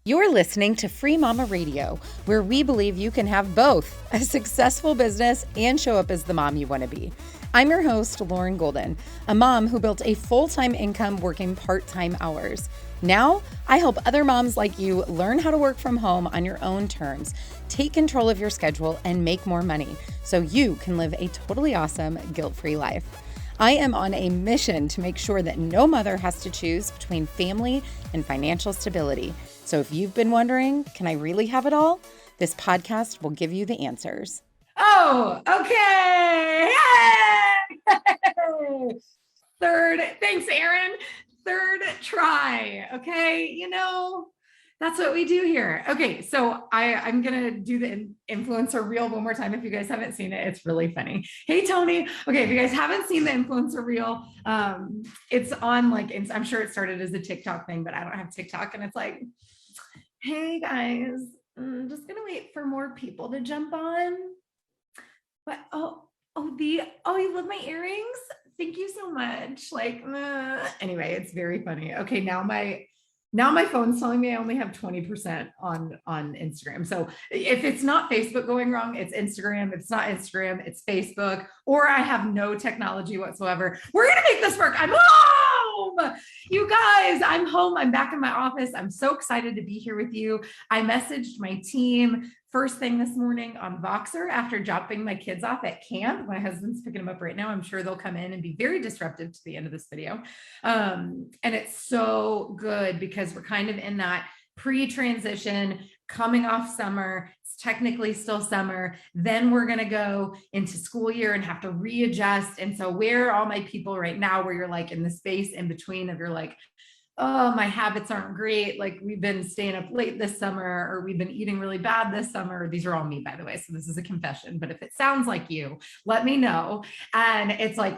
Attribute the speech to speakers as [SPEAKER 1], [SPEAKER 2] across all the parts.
[SPEAKER 1] You're listening to Free Mama Radio, where we believe you can have both a successful business and show up as the mom you want to be. I'm your host, Lauren Golden, a mom who built a full-time income working part-time hours. Now, I help other moms like you learn how to work from home on your own terms, take control of your schedule, and make more money so you can live a totally awesome, guilt-free life. I am on a mission to make sure that no mother has to choose between family and financial stability. So if you've been wondering, can I really have it all? This podcast will give you the answers.
[SPEAKER 2] Oh, okay. Yay! Thanks, Aaron. Third try. Okay. That's what we do here. Okay. So I'm going to do the influencer reel one more time. If you guys haven't seen it, it's really funny. Hey, Tony. Okay. If you guys haven't seen the influencer reel, it's on I'm sure it started as a TikTok thing, but I don't have TikTok. And it's like, hey guys, I'm just going to wait for more people to jump on. But, you love my earrings? Thank you so much. Anyway, it's very funny. Okay. Now my phone's telling me I only have 20% on Instagram. So if it's not Facebook going wrong, it's Instagram. If it's not Instagram, it's Facebook, or I have no technology whatsoever. We're going to make this work. I'm home. You guys, I'm home. I'm back in my office. I'm so excited to be here with you. I messaged my team first thing this morning on Voxer after dropping my kids off at camp. My husband's picking them up right now. I'm sure they'll come in and be very disruptive to the end of this video. And it's so good because we're kind of in that pre-transition, coming off summer. It's technically still summer. Then we're going to go into school year and have to readjust. And so where are all my people right now, where you're like in the space in between of you're like, oh, my habits aren't great. Like we've been staying up late this summer, or we've been eating really bad this summer. These are all me, by the way. So this is a confession, but if it sounds like you, let me know. And it's like,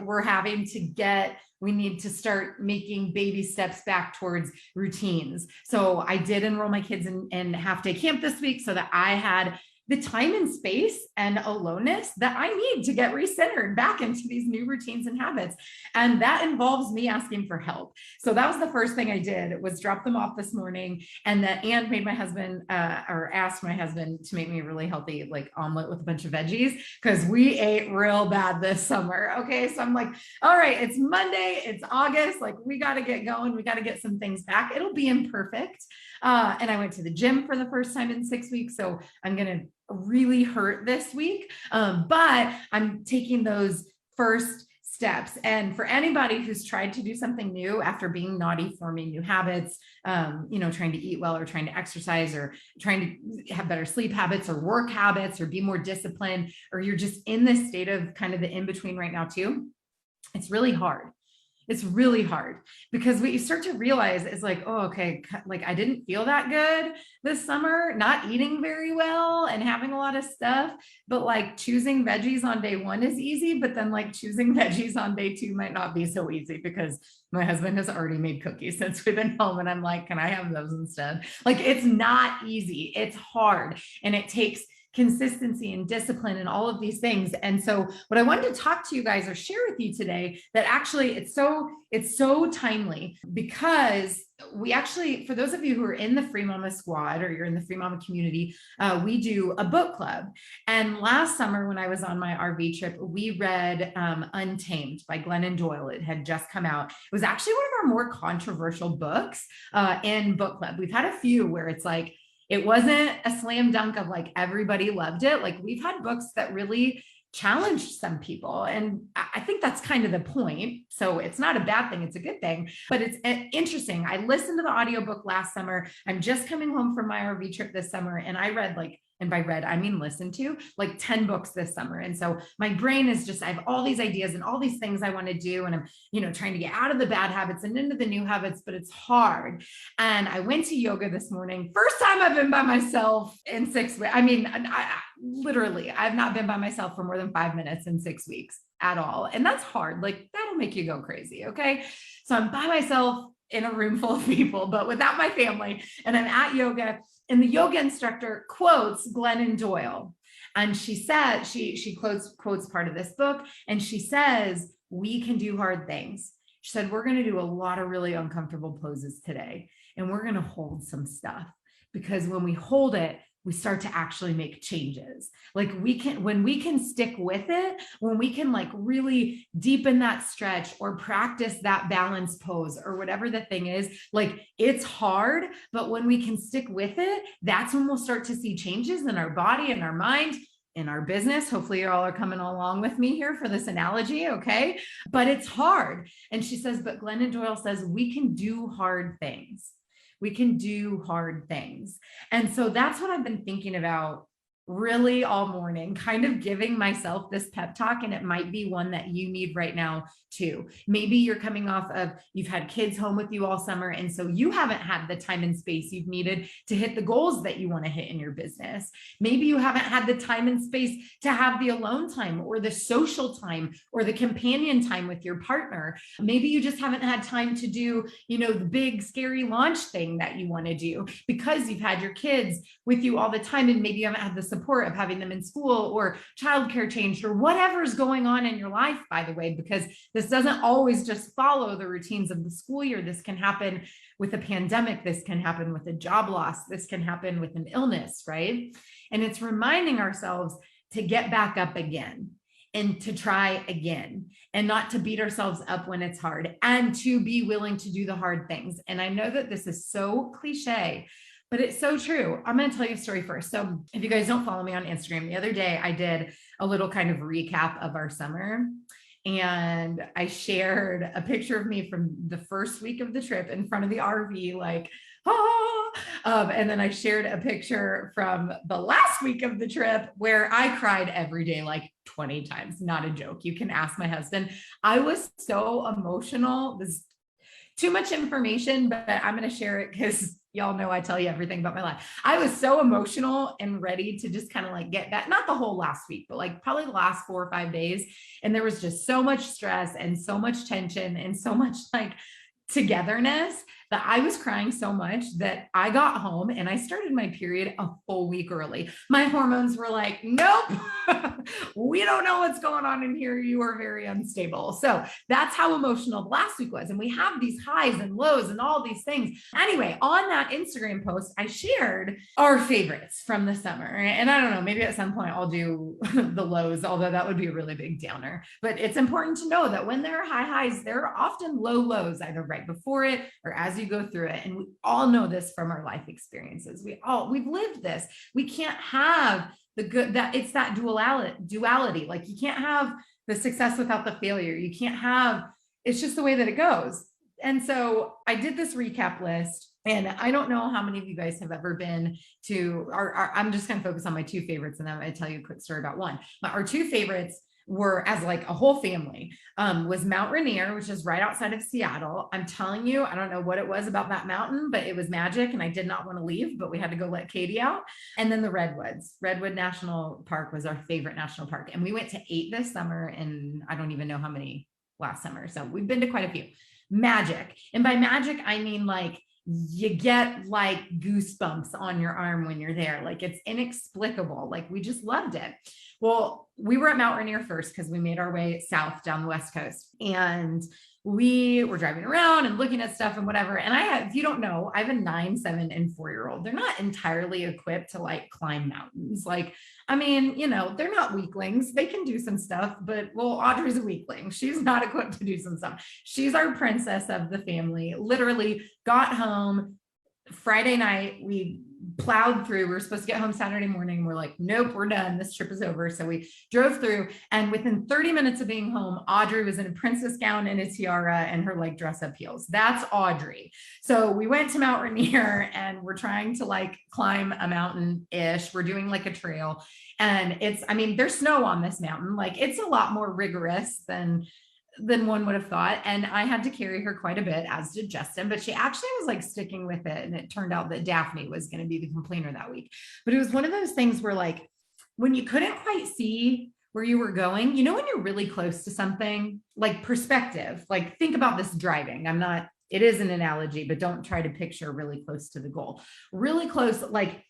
[SPEAKER 2] we need to start making baby steps back towards routines. So I did enroll my kids in half-day camp this week so that I had the time and space and aloneness that I need to get recentered back into these new routines and habits. And that involves me asking for help. So that was the first thing I did, was drop them off this morning. And made my husband, or asked my husband to make me a really healthy omelet with a bunch of veggies, because we ate real bad this summer. Okay. So I'm like, all right, it's Monday, it's August. We got to get going. We got to get some things back. It'll be imperfect. And I went to the gym for the first time in 6 weeks. So I'm going to really hurt this week. But I'm taking those first steps. And for anybody who's tried to do something new after being naughty, forming new habits, trying to eat well, or trying to exercise, or trying to have better sleep habits or work habits, or be more disciplined, or you're just in this state of kind of the in-between right now too, it's really hard. It's really hard, because what you start to realize is I didn't feel that good this summer, not eating very well and having a lot of stuff, but choosing veggies on day one is easy. But then choosing veggies on day two might not be so easy, because my husband has already made cookies since we've been home. And I'm like, can I have those instead? It's not easy. It's hard. And it takes consistency and discipline and all of these things. And so what I wanted to talk to you guys or share with you today, that actually it's so timely, because we actually, for those of you who are in the Free Mama squad, or you're in the Free Mama community, we do a book club. And last summer, when I was on my RV trip, we read Untamed by Glennon Doyle. It had just come out. It was actually one of our more controversial books in book club. We've had a few where it's it wasn't a slam dunk of everybody loved it. We've had books that really challenged some people. And I think that's kind of the point. So it's not a bad thing. It's a good thing, but it's interesting. I listened to the audiobook last summer. I'm just coming home from my RV trip this summer. And I read and by read, I mean listen to 10 books this summer. And so my brain is I have all these ideas and all these things I want to do. And I'm, trying to get out of the bad habits and into the new habits, but it's hard. And I went to yoga this morning. First time I've been by myself in 6 weeks. I mean, I've not been by myself for more than 5 minutes in 6 weeks at all. And that's hard. That'll make you go crazy. Okay. So I'm by myself in a room full of people, but without my family. And I'm at yoga, and the yoga instructor quotes Glennon Doyle. And she said, she quotes part of this book, and she says, we can do hard things. She said, we're going to do a lot of really uncomfortable poses today, and we're going to hold some stuff. because when we hold it, we start to actually make changes. Like when we can stick with it, when we can like really deepen that stretch or practice that balance pose or whatever the thing is, like it's hard, but when we can stick with it, that's when we'll start to see changes in our body and our mind, in our business. Hopefully you all are coming along with me here for this analogy. Okay. But it's hard. And she says, but Glennon Doyle says we can do hard things. We can do hard things. And so that's what I've been thinking about really all morning, kind of giving myself this pep talk. And it might be one that you need right now too. Maybe you're coming off of, you've had kids home with you all summer. And so you haven't had the time and space you've needed to hit the goals that you want to hit in your business. Maybe you haven't had the time and space to have the alone time or the social time or the companion time with your partner. Maybe you just haven't had time to do, the big scary launch thing that you want to do because you've had your kids with you all the time. And maybe you haven't had the support of having them in school or childcare changed or whatever's going on in your life, by the way, because this doesn't always just follow the routines of the school year. This can happen with a pandemic. This can happen with a job loss. This can happen with an illness, right? And it's reminding ourselves to get back up again and to try again and not to beat ourselves up when it's hard and to be willing to do the hard things. And I know that this is so cliche, but it's so true. I'm going to tell you a story first. So if you guys don't follow me on Instagram, the other day I did a little kind of recap of our summer. And I shared a picture of me from the first week of the trip in front of the RV, like, and then I shared a picture from the last week of the trip where I cried every day, like 20 times, not a joke. You can ask my husband. I was so emotional. This too much information, but I'm going to share it because y'all know I tell you everything about my life. I was so emotional and ready to just kind of like get that, not the whole last week, but like probably the last 4 or 5 days. And there was just so much stress and so much tension and so much like togetherness that I was crying so much that I got home and I started my period a full week early. My hormones were like, nope, we don't know what's going on in here. You are very unstable. So that's how emotional the last week was. And we have these highs and lows and all these things. Anyway, on that Instagram post, I shared our favorites from the summer. And I don't know, maybe at some point I'll do the lows, although that would be a really big downer. But it's important to know that when there are high highs, there are often low lows, either right before it or as you go through it. And we all know this from our life experiences. We've lived this. We can't have the good, that it's that duality. Like you can't have the success without the failure. You can't have, it's just the way that it goes. And so I did this recap list, and I don't know how many of you guys have ever been to I'm just going to focus on my 2 favorites. And then I'm going to tell you a quick story about one. But our 2 favorites were, as like a whole family, was Mount Rainier, which is right outside of Seattle. I'm telling you, I don't know what it was about that mountain, but it was magic and I did not want to leave, but we had to go let Katie out. And then the Redwood National Park was our favorite national park. And we went to 8 this summer, and I don't even know how many last summer. So we've been to quite a few. Magic. And by magic, I mean like you get like goosebumps on your arm when you're there. Like it's inexplicable. Like we just loved it. Well, we were at Mount Rainier first because we made our way south down the West Coast, and we were driving around and looking at stuff and whatever. And if you don't know, I have a 9, 7, and 4-year-old. They're not entirely equipped to like climb mountains. Like, I mean, they're not weaklings. They can do some stuff, but Audrey's a weakling. She's not equipped to do some stuff. She's our princess of the family. Literally got home Friday night. We plowed through. We were supposed to get home Saturday morning. We're like, nope, we're done. This trip is over. So we drove through, and within 30 minutes of being home, Audrey was in a princess gown and a tiara and her like dress up heels. That's Audrey. So we went to Mount Rainier, and we're trying to like climb a mountain-ish. We're doing like a trail, and there's snow on this mountain. Like it's a lot more rigorous than one would have thought. And I had to carry her quite a bit, as did Justin, but she actually was like sticking with it. And it turned out that Daphne was going to be the complainer that week. But it was one of those things where like, when you couldn't quite see where you were going, when you're really close to something, like perspective, like think about this driving. It is an analogy, but don't try to picture really close to the goal. Really close, like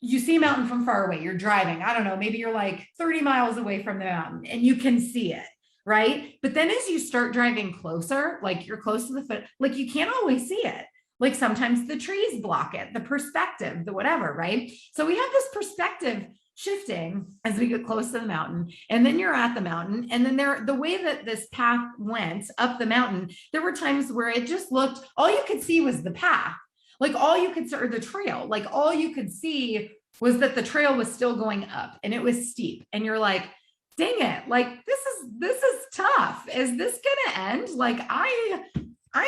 [SPEAKER 2] you see a mountain from far away, you're driving, I don't know, maybe you're like 30 miles away from the mountain and you can see it. Right. But then as you start driving closer, like you're close to the foot, like you can't always see it. Like sometimes the trees block it, the perspective, the whatever, right? So we have this perspective shifting as we get close to the mountain, and then you're at the mountain, and then the way that this path went up the mountain, there were times where it just looked, all you could see was the path, like all you could, or the trail, like all you could see was that the trail was still going up and it was steep, and you're like, dang it, like this is tough. Is this gonna end? Like I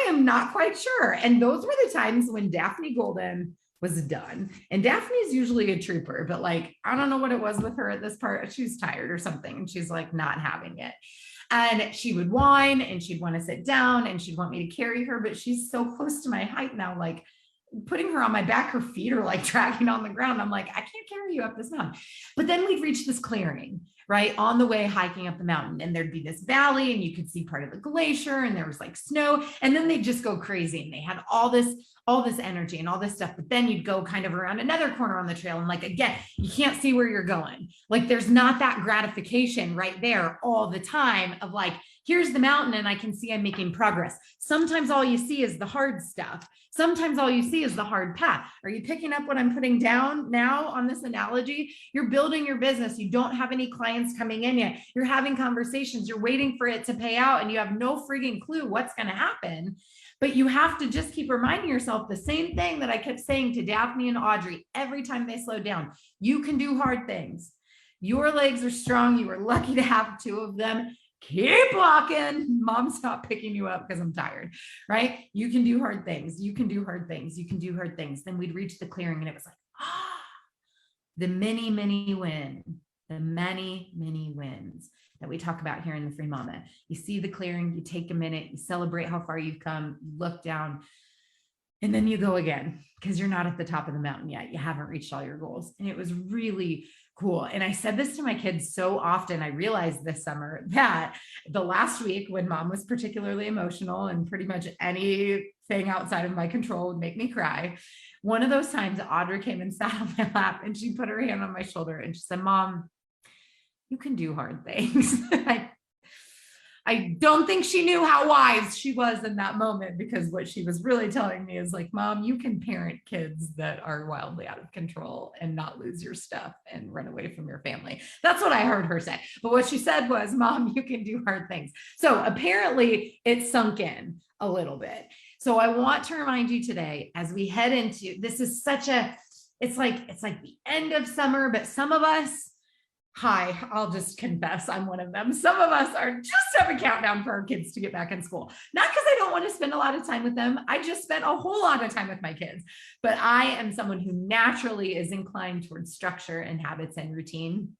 [SPEAKER 2] am not quite sure. And those were the times when Daphne Golden was done. And Daphne's usually a trooper, but like, I don't know what it was with her at this part. She's tired or something. And she's like not having it. And she would whine and she'd want to sit down and she'd want me to carry her, but she's so close to my height now, like putting her on my back, her feet are like dragging on the ground. I'm like, I can't carry you up this mountain. But then we'd reach this clearing, right, on the way hiking up the mountain, and there'd be this valley and you could see part of the glacier and there was like snow, and then they'd just go crazy and they had all this energy and all this stuff. But then you'd go kind of around another corner on the trail, and like, again, you can't see where you're going. Like there's not that gratification right there all the time of like, here's the mountain and I can see I'm making progress. Sometimes all you see is the hard stuff. Sometimes all you see is the hard path. Are you picking up what I'm putting down now on this analogy? You're building your business. You don't have any clients coming in yet. You're having conversations. You're waiting for it to pay out and you have no frigging clue what's going to happen. But you have to just keep reminding yourself the same thing that I kept saying to Daphne and Audrey every time they slowed down. You can do hard things. Your legs are strong. You are lucky to have two of them. Keep walking. Mom, stop picking you up because I'm tired, right? You can do hard things. You can do hard things. You can do hard things. Then we'd reach the clearing and it was like, the many, many win, the many, many wins that we talk about here in the Free Mama. You see the clearing, you take a minute, you celebrate how far you've come, you look down, and then you go again because you're not at the top of the mountain yet. You haven't reached all your goals. And it was really cool. And I said this to my kids so often. I realized this summer that the last week when Mom was particularly emotional and pretty much anything outside of my control would make me cry. One of those times Audrey came and sat on my lap and she put her hand on my shoulder and she said, Mom, you can do hard things. I don't think she knew how wise she was in that moment, because what she was really telling me is like, Mom, you can parent kids that are wildly out of control and not lose your stuff and run away from your family. That's what I heard her say. But what she said was, Mom, you can do hard things. So apparently it sunk in a little bit. So I want to remind you today, as we head into, this is such a, it's like the end of summer, but some of us, hi, I'll just confess, I'm one of them. Some of us are just have a countdown for our kids to get back in school. Not because I don't want to spend a lot of time with them. I just spent a whole lot of time with my kids. But I am someone who naturally is inclined towards structure and habits and routine.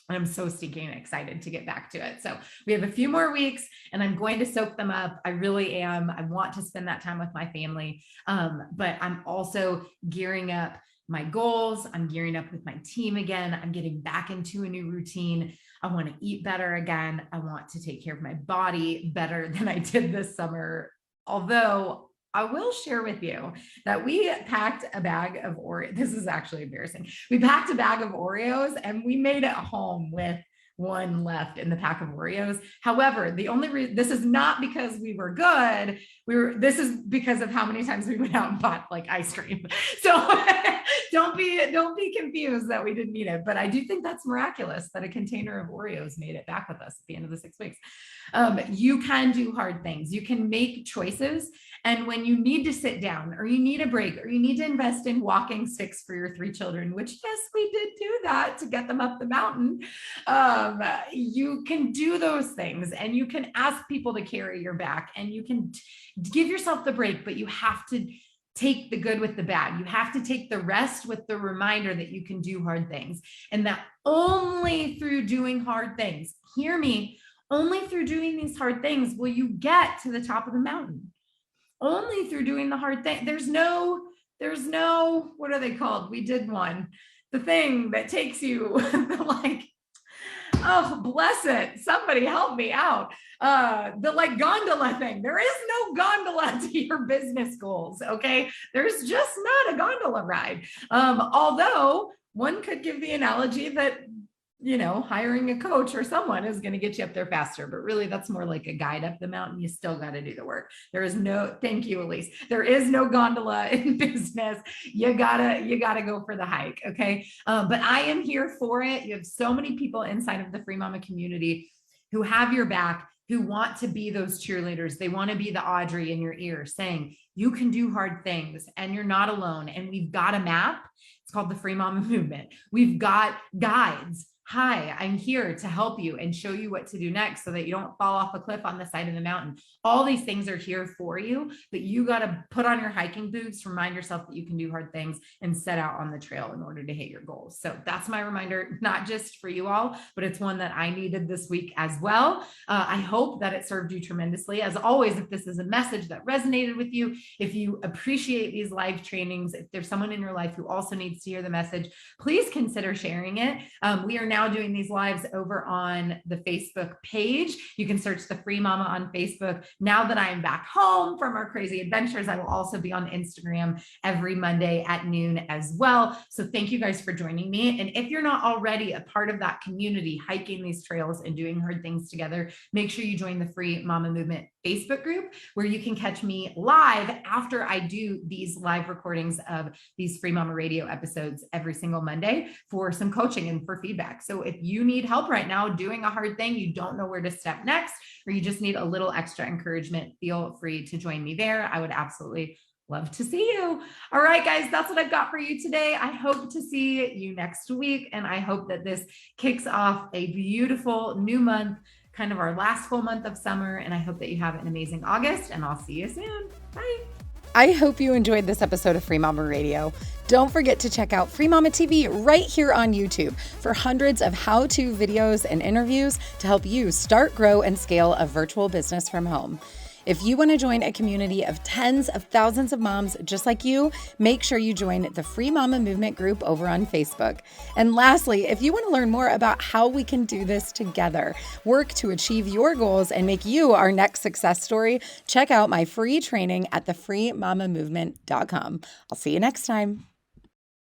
[SPEAKER 2] I'm so stinking excited to get back to it. So we have a few more weeks and I'm going to soak them up. I really am. I want to spend that time with my family. But I'm also gearing up my goals. I'm gearing up with my team again. I'm getting back into a new routine. I want to eat better again. I want to take care of my body better than I did this summer. Although I will share with you that we packed a bag of Oreos. This is actually embarrassing. We packed a bag of Oreos and we made it home with one left in the pack of Oreos. However, the only reason, this is not because we were good. This is because of how many times we went out and bought like ice cream. So don't be confused that we didn't eat it, but I do think that's miraculous that a container of Oreos made it back with us at the end of the 6 weeks. You can do hard things. You can make choices. And when you need to sit down or you need a break or you need to invest in walking sticks for your 3 children, which yes, we did do that to get them up the mountain. You can do those things and you can ask people to carry your back and you can give yourself the break, but you have to take the good with the bad. You have to take the rest with the reminder that you can do hard things, and that only through doing hard things, hear me, only through doing these hard things will you get to the top of the mountain. Only through doing the hard thing. There's no, what are they called? We did one, the thing that takes you like, oh, bless it. Somebody help me out. The like gondola thing. There is no gondola to your business goals. Okay. There's just not a gondola ride. Although one could give the analogy that hiring a coach or someone is going to get you up there faster, but really that's more like a guide up the mountain. You still got to do the work. Thank you, Elise. There is no gondola in business. You gotta go for the hike. Okay. But I am here for it. You have so many people inside of the Free Mama community who have your back, who want to be those cheerleaders. They want to be the Audrey in your ear saying, you can do hard things and you're not alone. And we've got a map. It's called the Free Mama Movement. We've got guides. Hi, I'm here to help you and show you what to do next so that you don't fall off a cliff on the side of the mountain. All these things are here for you, but you got to put on your hiking boots, remind yourself that you can do hard things and set out on the trail in order to hit your goals. So that's my reminder, not just for you all, but it's one that I needed this week as well. I hope that it served you tremendously. As always, if this is a message that resonated with you, if you appreciate these live trainings, if there's someone in your life who also needs to hear the message, please consider sharing it. We are now doing these lives over on the Facebook page. You can search the Free Mama on Facebook. Now that I am back home from our crazy adventures, I will also be on Instagram every Monday at noon as well. So thank you guys for joining me. And if you're not already a part of that community, hiking these trails and doing hard things together, make sure you join the Free Mama Movement Facebook group where you can catch me live after I do these live recordings of these Free Mama Radio episodes every single Monday for some coaching and for feedback. So if you need help right now doing a hard thing, you don't know where to step next, or you just need a little extra encouragement, feel free to join me there. I would absolutely love to see you. All right, guys, that's what I've got for you today. I hope to see you next week. And I hope that this kicks off a beautiful new month, kind of our last full month of summer. And I hope that you have an amazing August, and I'll see you soon. Bye.
[SPEAKER 1] I hope you enjoyed this episode of Free Mama Radio. Don't forget to check out Free Mama TV right here on YouTube for hundreds of how-to videos and interviews to help you start, grow, and scale a virtual business from home. If you want to join a community of tens of thousands of moms just like you, make sure you join the Free Mama Movement group over on Facebook. And lastly, if you want to learn more about how we can do this together, work to achieve your goals, and make you our next success story, check out my free training at thefreemamamovement.com. I'll see you next time.